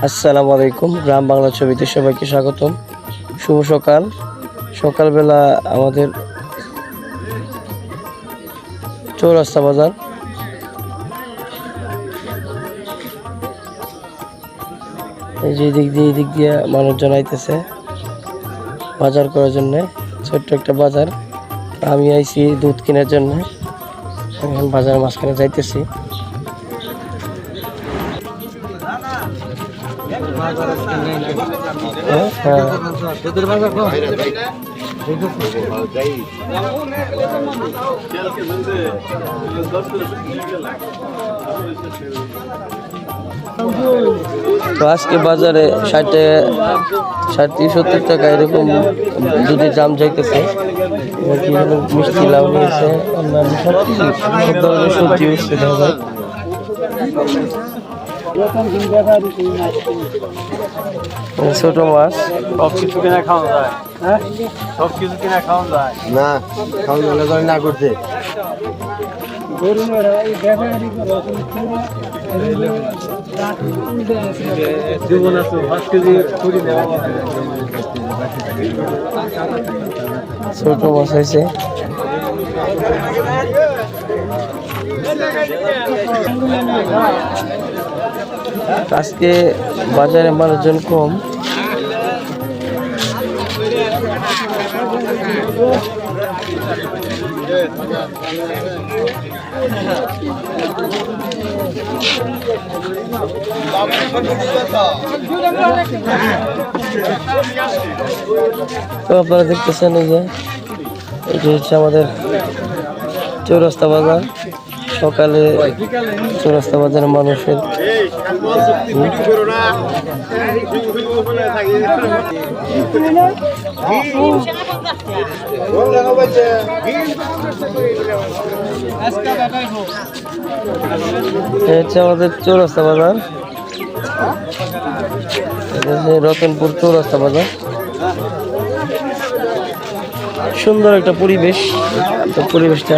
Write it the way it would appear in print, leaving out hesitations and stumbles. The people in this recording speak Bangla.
আসসালামু আলাইকুম। গ্রাম বাংলা ছবিতে সবাইকে স্বাগতম। শুভ সকাল। সকালবেলা আমাদের চৌরাস্তা বাজার, এই যে দিক দিয়ে মানুষজন আইতেছে বাজার করার জন্য। ছোট্ট একটা বাজার। আমি আইছি দুধ কেনার জন্য, এখন বাজারের মাঝখানে যাইতেছি। তো আজকে বাজারে 60-70 টাকা এরকম দুধের দাম যাইতেছে। মিষ্টি লাউ নিয়েছে, অন্যান্য সব ধরনের সবজি উঠছে দেখা যায়। ছোট মাছ সব কিছু কিনা খাওয়া যায়, হ্যাঁ সব কিছু কিনা খাওয়া যায় না, খাওয়া না করছে। ছোট মাছ হয়েছে। আজকে বাজারে মানুষজন কম। তো আপনারা দেখতেছেন এটি হচ্ছে আমাদের চৌরাস্তা বাজার। সকালে চৌরাস্তা বাজারের মানুষের হচ্ছে আমাদের চৌরাস্তা বাজার, রতনপুর চৌরাস্তা বাজার। সুন্দর একটা পরিবেশ। তো পরিবেশটা